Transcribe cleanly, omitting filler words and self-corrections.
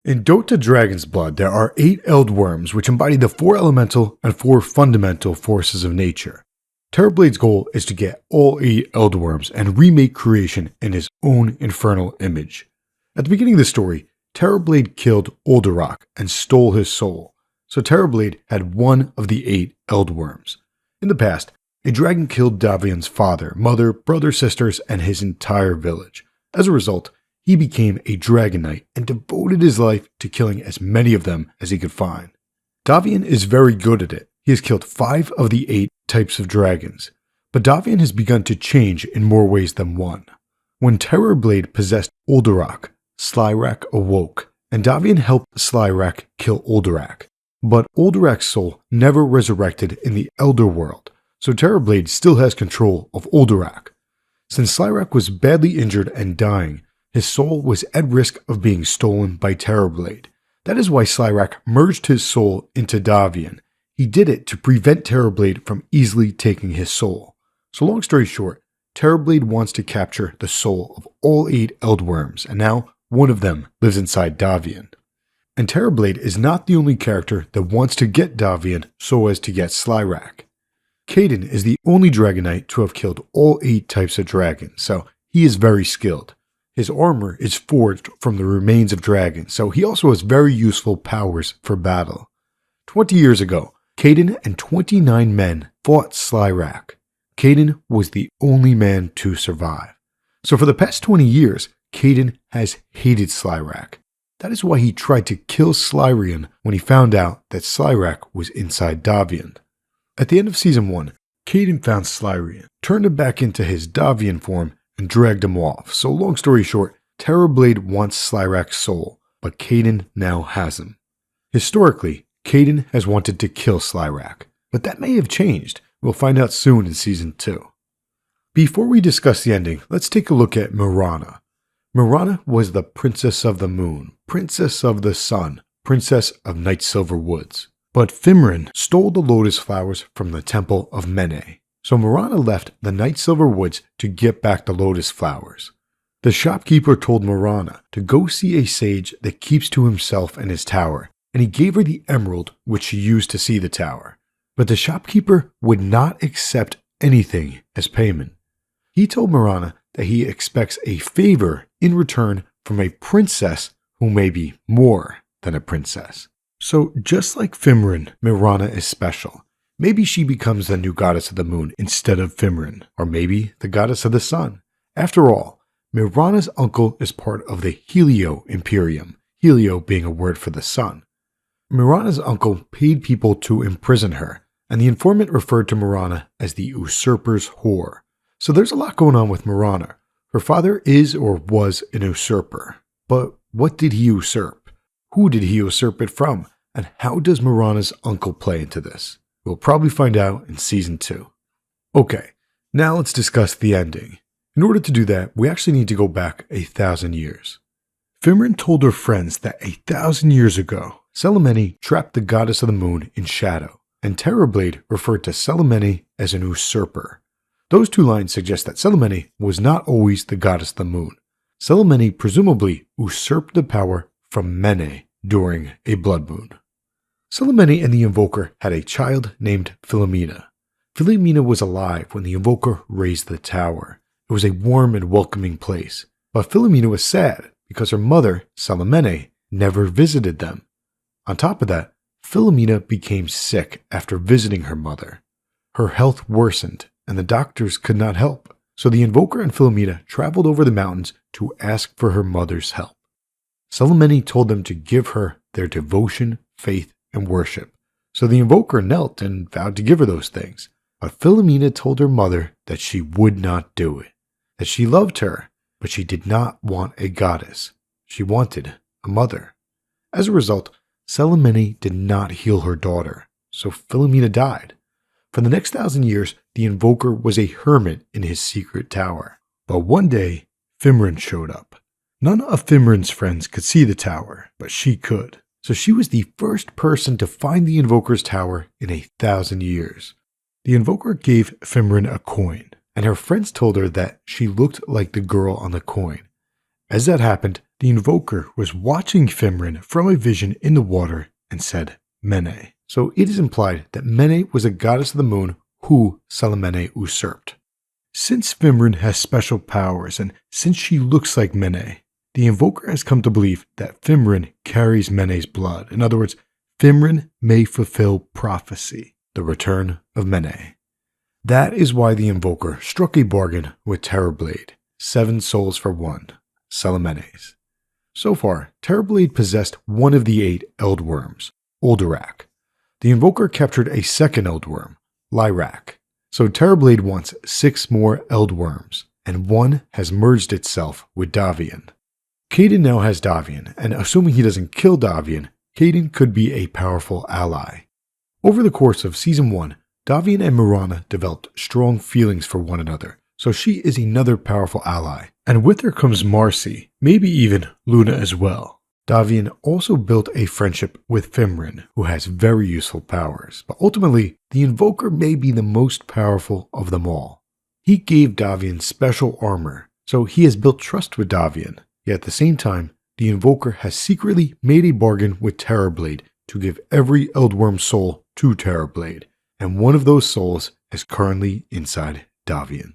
In Dota Dragon's Blood, there are 8 Eldworms which embody the 4 elemental and 4 fundamental forces of nature. Terrorblade's goal is to get all 8 Eldworms and remake creation in his own infernal image. At the beginning of the story, Terrorblade killed Uldurak and stole his soul, so Terrorblade had one of the 8 Eldworms. In the past, a dragon killed Davian's father, mother, brother, sisters, and his entire village. As a result, he became a Dragon Knight and devoted his life to killing as many of them as he could find. Davian is very good at it. He has killed 5 of the 8 types of dragons, but Davian has begun to change in more ways than one. When Terrorblade possessed Uldurak, Slairac awoke, and Davian helped Slairac kill Uldurak. But Uldurak's soul never resurrected in the Elder World, so Terrorblade still has control of Uldurak. Since Slairac was badly injured and dying, his soul was at risk of being stolen by Terrorblade. That is why Slairac merged his soul into Davian. He did it to prevent Terrorblade from easily taking his soul. So long story short, Terrorblade wants to capture the soul of all 8 Eldworms, and now one of them lives inside Davian. And Terrorblade is not the only character that wants to get Davian so as to get Slairac. Caden is the only Dragon Knight to have killed all 8 types of dragons, so he is very skilled. His armor is forged from the remains of dragons, so he also has very useful powers for battle. 20 years ago, Caden and 29 men fought Slairac. Caden was the only man to survive. So for the past 20 years, Caden has hated Slairac. That is why he tried to kill Slairian when he found out that Slairac was inside Davian. At the end of Season 1, Caden found Slairian, turned him back into his Davian form, and dragged him off. So long story short, Terrorblade wants Slairac's soul, but Caden now has him. Historically, Caden has wanted to kill Slairac, but that may have changed. We'll find out soon in Season 2. Before we discuss the ending, let's take a look at Mirana. Mirana was the Princess of the Moon, Princess of the Sun, Princess of Night Silver Woods. But Fimrin stole the lotus flowers from the Temple of Mene. So Mirana left the Night Silver Woods to get back the lotus flowers. The shopkeeper told Mirana to go see a sage that keeps to himself in his tower, and he gave her the emerald which she used to see the tower. But the shopkeeper would not accept anything as payment. He told Mirana that he expects a favor in return from a princess who may be more than a princess. So just like Fimrin, Mirana is special. Maybe she becomes the new goddess of the moon instead of Fimrin, or maybe the goddess of the sun. After all, Mirana's uncle is part of the Helio Imperium, Helio being a word for the sun. Mirana's uncle paid people to imprison her, and the informant referred to Mirana as the usurper's whore. So there's a lot going on with Mirana. Her father is or was an usurper. But what did he usurp? Who did he usurp it from? And how does Mirana's uncle play into this? We'll probably find out in Season 2. Okay, now let's discuss the ending. In order to do that, we actually need to go back 1,000 years. Fimrin told her friends that 1,000 years ago, Selimene trapped the goddess of the moon in shadow, and Terrorblade referred to Selimene as an usurper. Those 2 lines suggest that Selimene was not always the goddess of the moon. Selimene presumably usurped the power from Mene during a blood moon. Selimene and the Invoker had a child named Philomena. Philomena was alive when the Invoker raised the tower. It was a warm and welcoming place. But Philomena was sad because her mother, Selimene, never visited them. On top of that, Philomena became sick after visiting her mother. Her health worsened, and the doctors could not help. So the Invoker and Philomena traveled over the mountains to ask for her mother's help. Selimene told them to give her their devotion, faith, and worship. So the Invoker knelt and vowed to give her those things. But Philomena told her mother that she would not do it, that she loved her, but she did not want a goddess. She wanted a mother. As a result, Selimene did not heal her daughter, so Philomena died. For the next 1,000 years, the Invoker was a hermit in his secret tower. But one day, Fimrin showed up. None of Fimrin's friends could see the tower, but she could. So she was the first person to find the Invoker's tower in 1,000 years. The Invoker gave Fimrin a coin, and her friends told her that she looked like the girl on the coin. As that happened, The Invoker was watching Fimrin from a vision in the water and said, Mene. So it is implied that Mene was a goddess of the moon who Salamene usurped. Since Fimrin has special powers and since she looks like Mene, the Invoker has come to believe that Fimrin carries Mene's blood. In other words, Fimrin may fulfill prophecy, the return of Mene. That is why the Invoker struck a bargain with Terrorblade, 7 souls for 1, Salamene's. So far, Terrorblade possessed one of the 8 Eldworms, Olderak. The Invoker captured a second Eldworm, Lyrak. So Terrorblade wants 6 more Eldworms, and one has merged itself with Davian. Kaidan now has Davian, and assuming he doesn't kill Davian, Kaidan could be a powerful ally. Over the course of Season 1, Davian and Mirana developed strong feelings for one another, so she is another powerful ally. And with her comes Marcy, maybe even Luna as well. Davian also built a friendship with Fimrin, who has very useful powers, but ultimately, the Invoker may be the most powerful of them all. He gave Davian special armor, so he has built trust with Davian, yet at the same time, the Invoker has secretly made a bargain with Terrorblade to give every Eldworm soul to Terrorblade, and one of those souls is currently inside Davian.